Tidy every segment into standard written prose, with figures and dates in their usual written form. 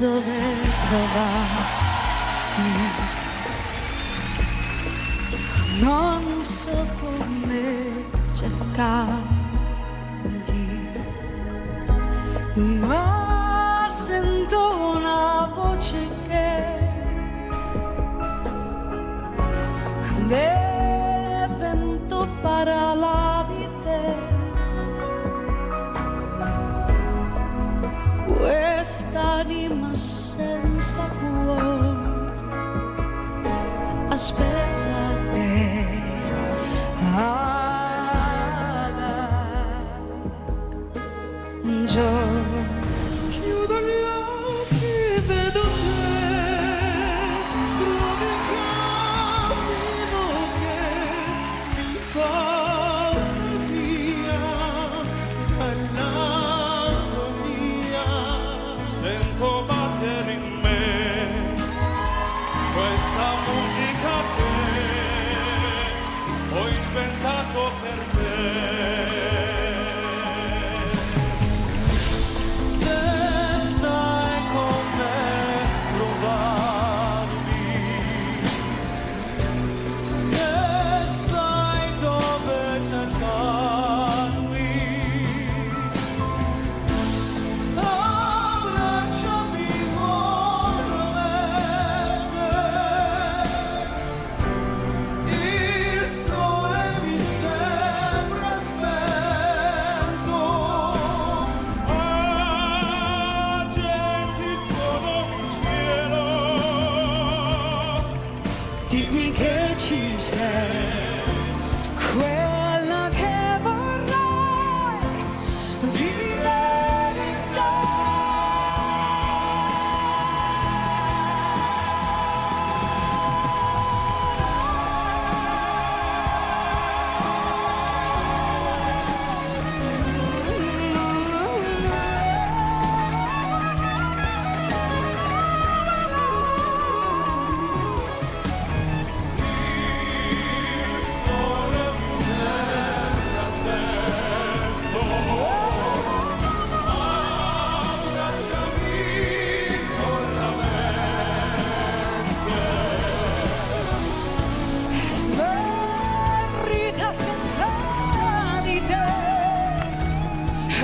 dove trovarti. Non so come cercarti, ma sento una voce che nel vento parla di te. Quest'anima senza cuore aspetta te. Un giorno chiudo gli occhi, vedo te, trovo il cammino che mi porta via dall'agonia. Sento battere in me questa musica che ho inventato per te. dimmi che ci sei, quella che vorrai, vivi verità.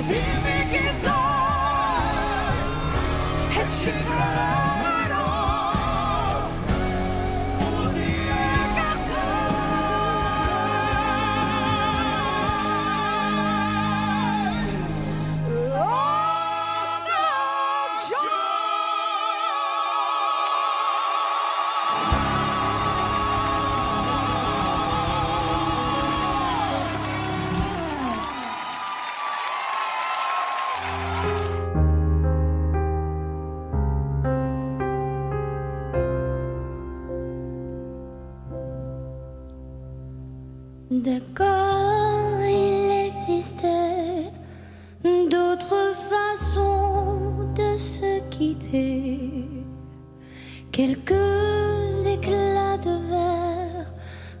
Dimmi che sai e ci proverò, usi e casai. D'accord, il existait d'autres façons de se quitter. Quelques éclats de verre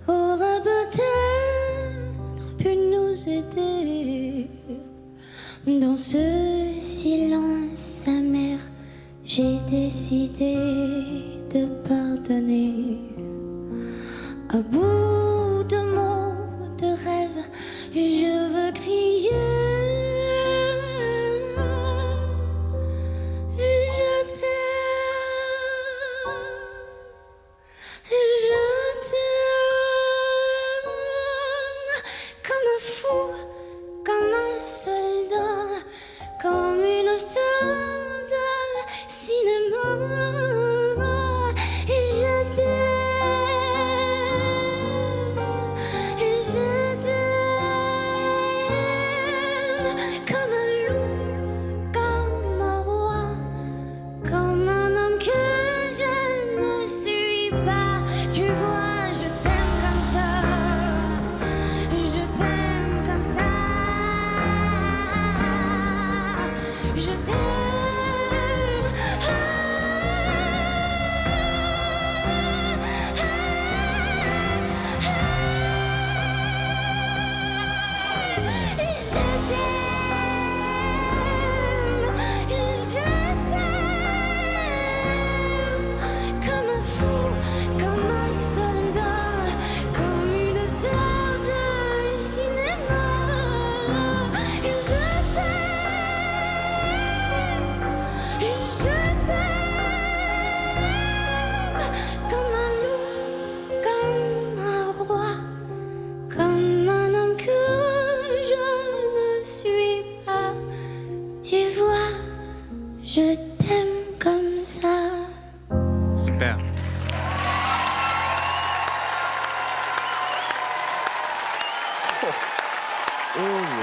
auraient peut-être pu nous aider. Dans ce silence amer, j'ai décidé de pardonner. À bout de mots, de rêve, je veux crier. Je t'aime, comme un fou, comme un soldat, comme une star de cinéma. Je t'aime.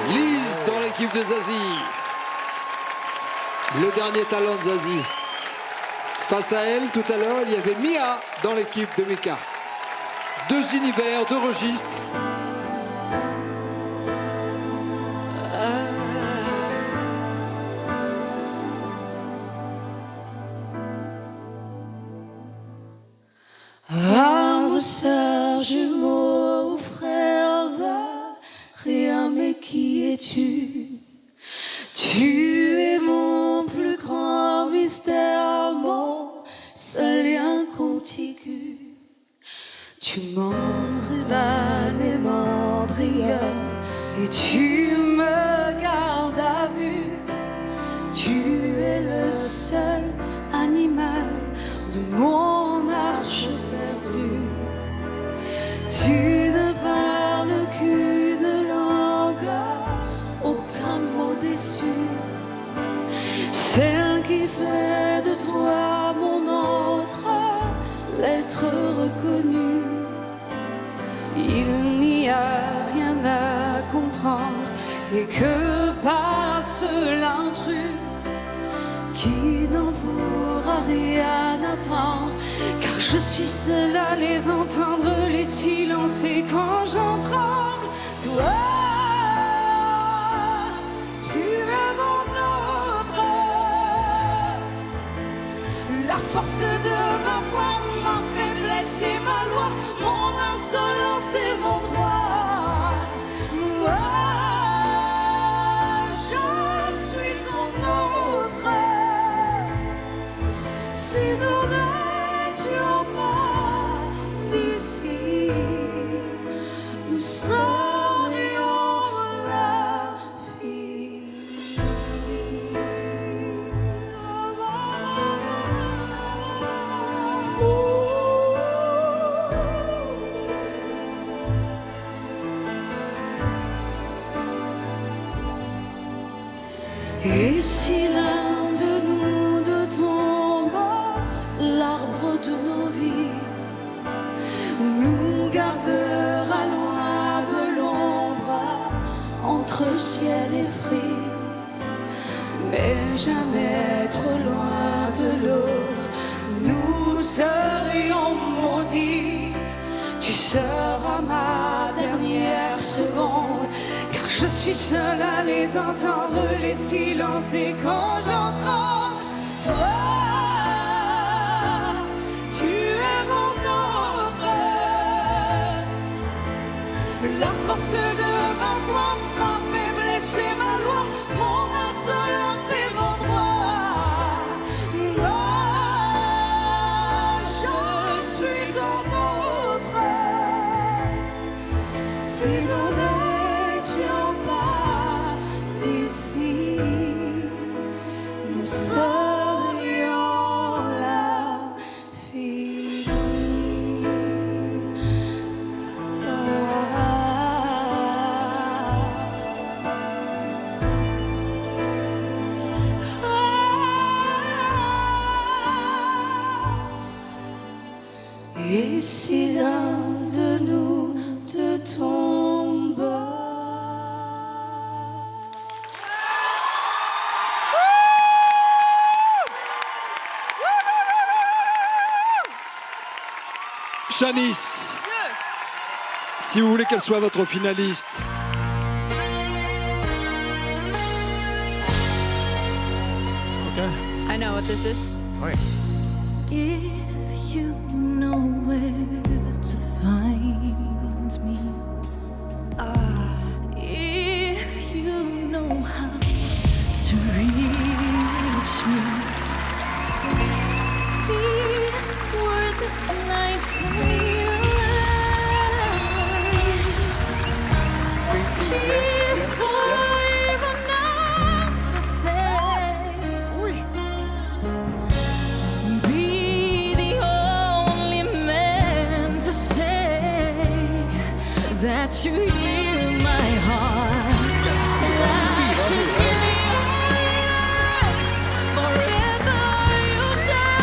Lise dans l'équipe de Zazie. Le dernier talent de Zazie. Face à elle, tout à l'heure, il y avait Mia dans l'équipe de Mika. Deux univers, deux registres. Âme sœur, jumeau, frère d'un rien, mais qui es-tu? Tu es mon plus grand mystère, mon seul lien contigu. Tu m'enrubannes et m'embrionnes et tu me gardes à vue. Tu es le seul animal de mon arche perdue. Tu ne parles qu'une langue, aucun mot déçu. Celle qui fait de toi mon autre l'être reconnu. Il n'y a rien à comprendre et que passe l'intrus qui n'en pourra rien attendre, car je suis seule à les entendre, les silencer quand j'en tremble. Toi, tu es mon autre, la force de ma foi, ma faiblesse et ma loi, mon insolence et mon droit. Moi, je suis ton autre. Si nous n'étions pas d'ici, nous serions la vie. Et si l'un de nous deux tombe, l'arbre de nos vies nous gardera loin de l'ombre entre ciel et fruits, mais jamais trop loin de l'autre. Nous serions maudits. Tu seras ma dernière seconde, car je suis seule à les entendre, les silencer quand j'entends. Toi, tu es mon autre, la force de ma foi, ma faiblesse et ma loi, mon insolence et mon droit. Moi, je suis ton autre. Si nous n'étions pas d'ici, nous serions la vie. Et si l'un de nous te tombe, Shanice, si vous voulez qu'elle soit votre finaliste. I know what this is. if you know where to find me, if you know how to reach me, before this life before the night fades, be the only man to say that you hear my heart, that you give your life forever you'll stay.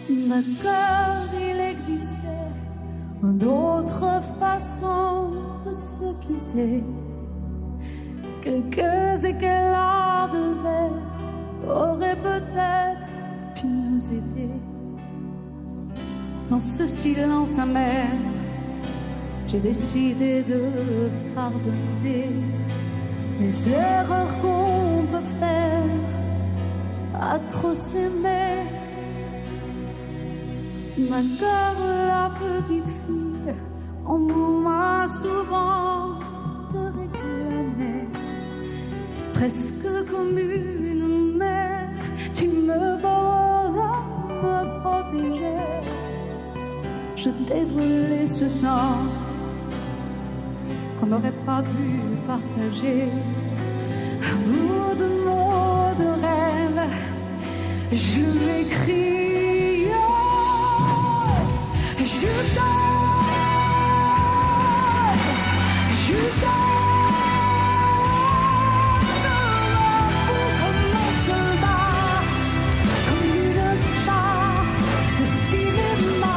D'accord, il existait d'autres façons de se quitter. Quelques éclats de verre auraient peut-être pu nous aider. Dans ce silence amer, j'ai décidé de pardonner les erreurs qu'on peut faire à trop s'aimer. D'accord, la petite fille, on m'a souvent te réclamé, presque comme une mère, tu me volas, me protéger. Je t'ai volé ce sang qu'on n'aurait pas pu partager. Un bout de mots de rêve, je m'écris. Je donne, je donne comme un soldat, comme une star de cinéma.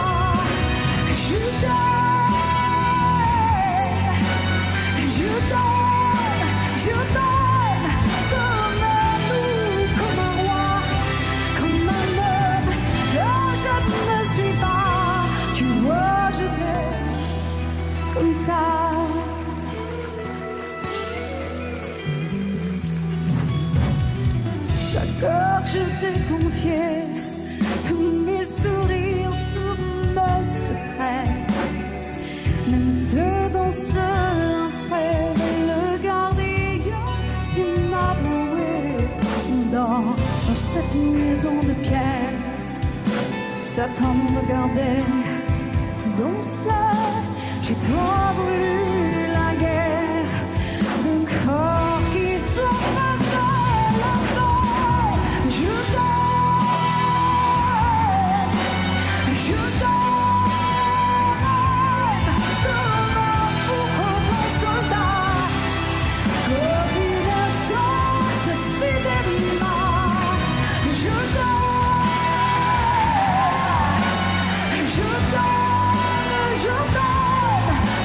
Je donne comme un loup, comme un roi, comme un homme que je ne suis pas. Tu vois, je t'aime comme ça. D'accord, je t'ai confié tous mes sourires, tous mes secrets, même ceux dont seul un frère est le gardien inavoué. Dans cette maison de pierre, Satan me regardait. Donc seul, j'ai tant voulu la guerre d'un corps qui s'en passe à la mort. Je donne comme un fou, comme un soldat, comme une star de cinéma. Je donne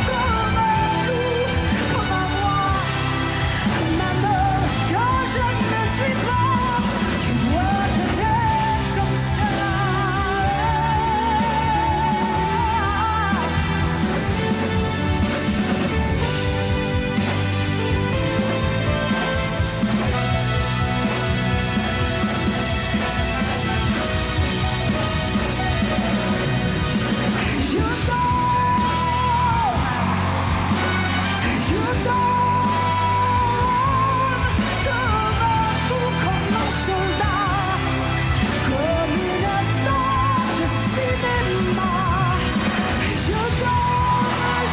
comme un loup, comme un roi, comme un homme que je ne suis pas. Tu vois que t'es comme ça. Je donne comme un fou, comme un soldat, comme une star de cinéma. Je donne,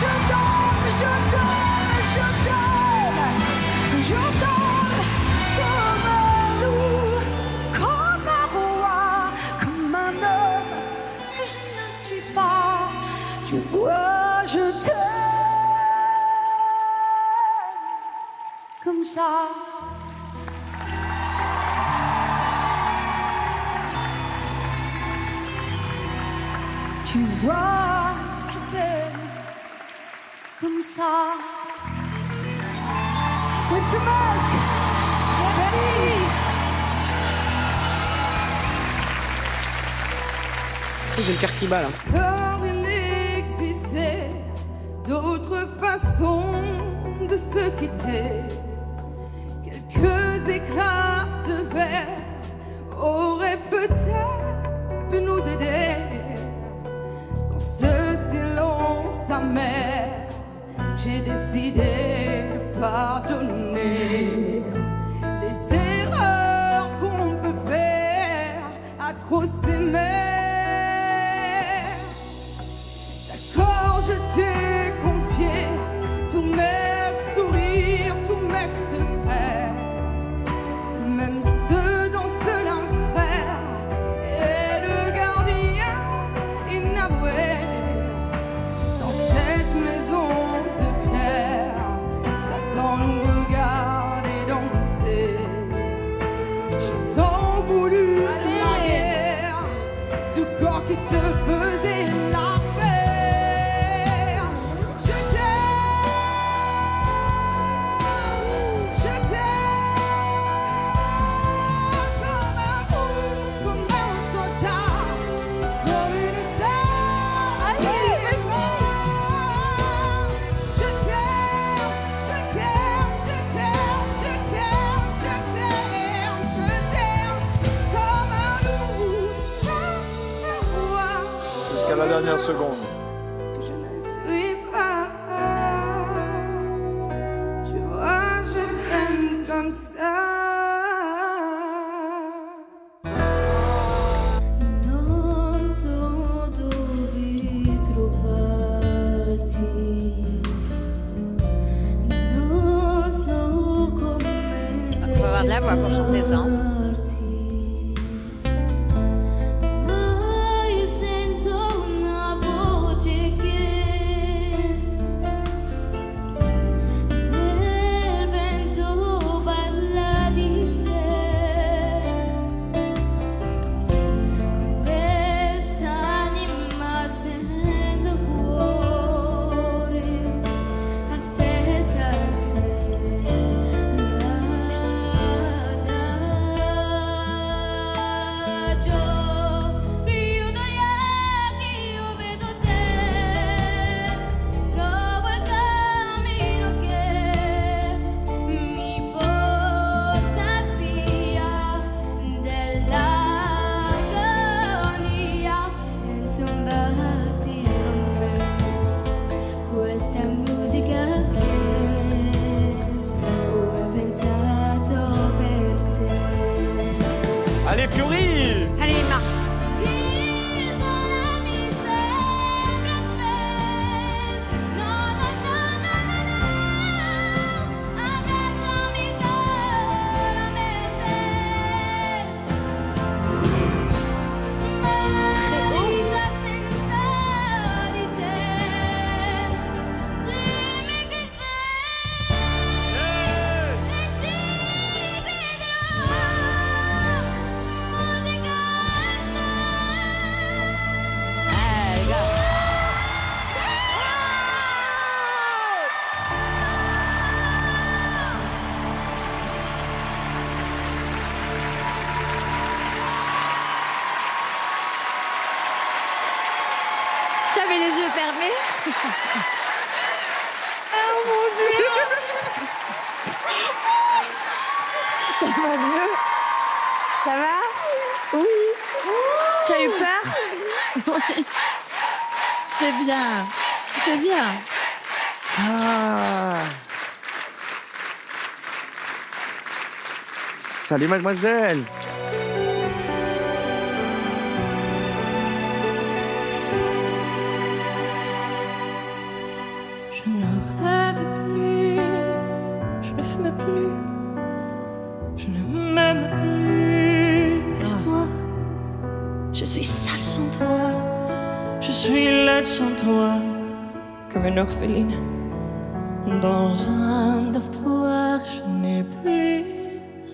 je donne, je donne, je donne, je donne comme un loup, comme un roi, comme un homme que je ne suis pas. Tu vois, je t'aime comme ça. Tu vois, je t'aime comme ça. It's a mask. Merci. J'ai le cœur qui bat là. Car il existait d'autres façons de se quitter. Quelques éclats de verre auraient peut-être pu nous aider. Dans ce silence amer, j'ai décidé de pardonner les erreurs qu'on peut faire à trop s'aimer. D'accord, je t'ai confié tous mes sourires, tous mes secrets, même ceux dont seul un frère est le gardien inavoué. Dans cette maison de pierre, Satan nous regarde et danser. J'ai tant voulu la guerre qui se faisaient la paix. Je t'aime comme un fou, comme un soldat, comme une star. Allez, je t'aime, je t'aime, je t'aime, je t'aime, je t'aime, je t'aime comme un loup. Jusqu'à la dernière seconde. Que je ne suis pas. Tu vois, je t'aime comme ça. Non so dove trovarti. Non so come. Faut avoir de la voix pour chanter ça, hein. Mai sento una voce che nel vento parla di te. Quest'anima senza cuore aspetta il adagio. Chiudo gli occhi, io vedo te. Trovo il cammino che mi porta via dell'agonia senza un battire. Questa musica che ho inventato per te. Allez, Fury! Allez, Emma. L'isola mi sembra spenta. No, no, no, no, no, no. Abbracciami veramente. Smarrita senza di te. Dimmi che sei e ci crederò. Musica Les gars. Tu avais les yeux fermés. Oh mon Dieu. Ça va mieux? Ça va? Oui. Tu as eu peur? Oui. C'était bien. C'était bien. Ah. Salut mademoiselle. Je ne rêve plus, je ne fume plus, je ne m'aime plus d'histoire. Je suis sale sans toi, je suis laide sans toi, comme une orpheline dans un dortoir. Je n'ai plus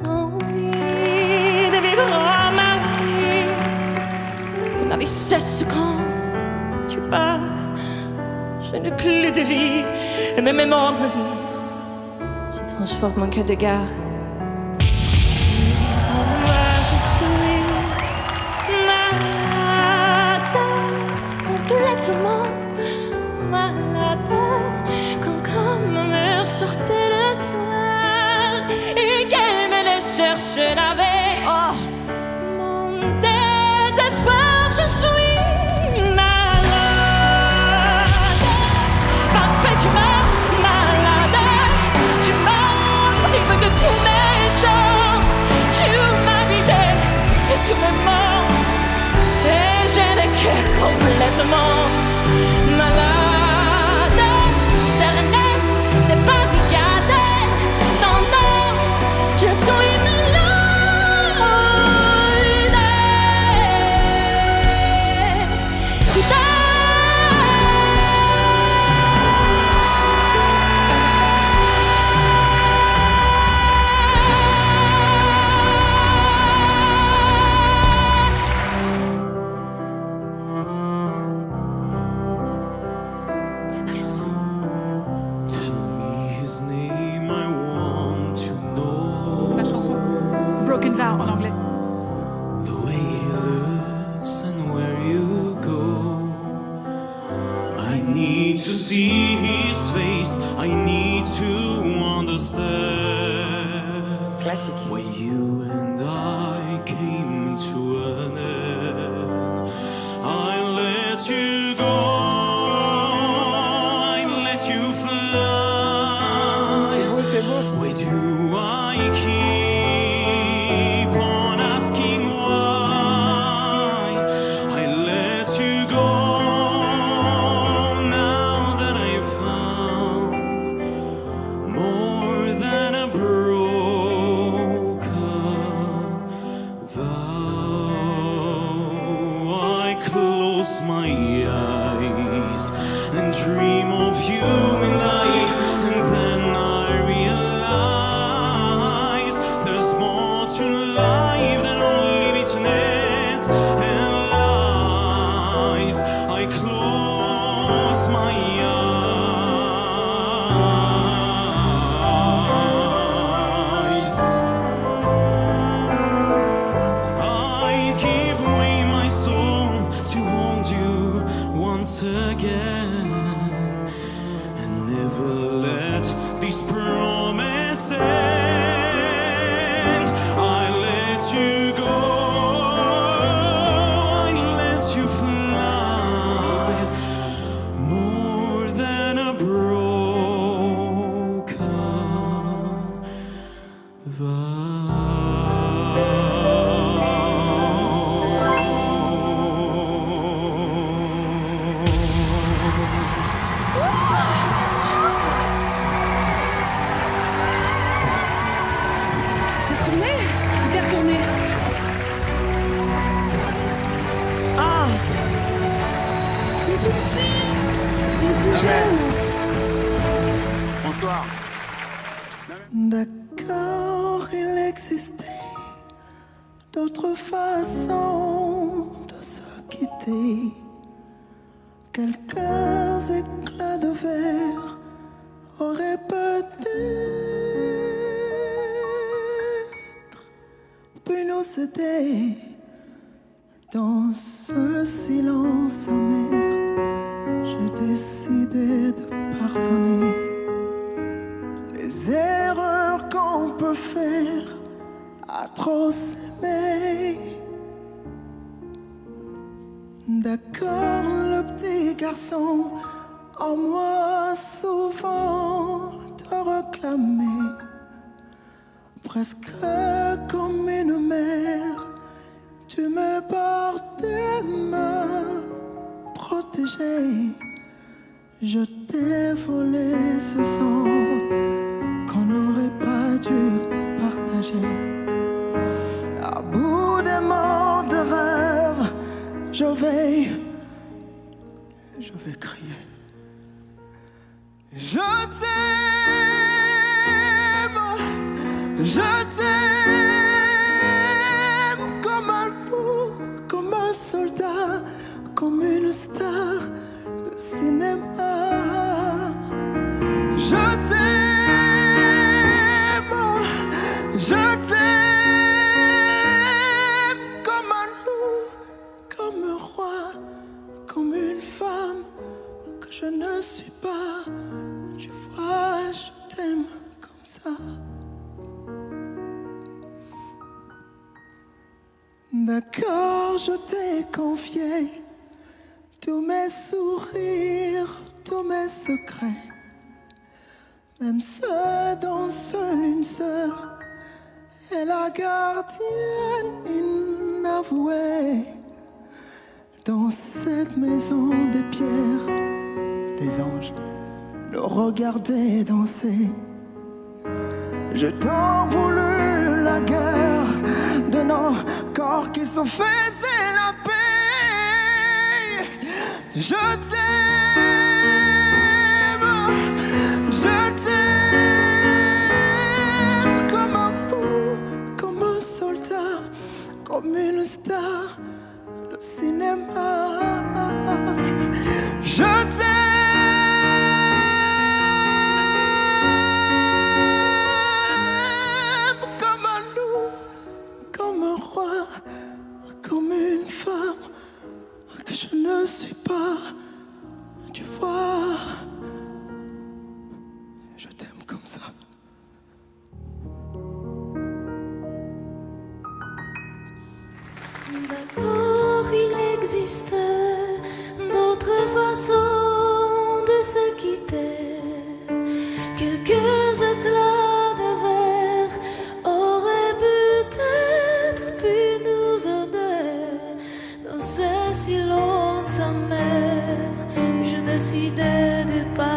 envie de vivre ma vie. Ma vie cesse quand tu pars. Je n'ai plus de vie, et même mon lit se transforme en queue de gare. Moi je suis malade, complètement malade, quand ma mère sortait le soir et qu'elle me laisse chercher la veille. Oh. Mon désespoir, je suis malade. Parfait, tu m'as malade. Tu m'as privé de tous mes chants. Tu m'as vidé de tous mes mots. Et j'ai le cœur complètement malade. Cerné des barricades. Non, non, je suis malade. C'est ma chanson. Tell me his name, I want to C'est ma know chanson. Broken Vow en anglais. the way he looks and where you go. I need to see his face, I need to understand Classique. why you and I came to an end. I let you go, I let you fly. C'est beau. Why do I keep on asking why? I let you go now that I found more than a broken vow. I close my eyes and dream of you in life, and then I realize there's more to life than only bitterness and lies. I close my eyes. I give away my soul to hold you once again, and never let these promises end. I let you go, I let you fly, more than a broken C'est retourné? T'es retourné. Ah. Il est tout petit. Il est tout jeune. Bonsoir. D'accord, il existait d'autres façons de se quitter. Quelques éclats de verre auraient peut-être pu nous aider dans ce silence amer. J'ai décidé de pardonner les erreurs qu'on peut faire à trop s'aimer. D'accord, le petit garçon en moi souvent te réclamait, presque comme une mère. Tu me portais me protéger. Je t'ai volé ce sang qu'on n'aurait pas dû partager. À bout des mots de rêve, je vais crier. Je t'aime comme un fou, comme un soldat, comme une star de cinéma. Je t'aime comme un loup, comme un roi, comme une femme que je ne suis pas. Tu vois, je t'aime comme ça. D'accord, je t'ai confié tous mes sourires, tous mes secrets, même ceux dont seule une sœur est la gardienne inavouée. Dans cette maison des pierres, les anges nous regardaient danser. Je t'en voulu la guerre de nos corps qui se faisaient la paix. Je t'aime comme un fou, comme un soldat, comme une star de cinéma. Je t'aime ne suis pas. Tu vois, je t'aime comme ça. D'accord, il existe d'autres façons de se quitter. Quelques éclats de verre auraient peut-être pu nous aider. Dans ce silence amer, je décidais de pas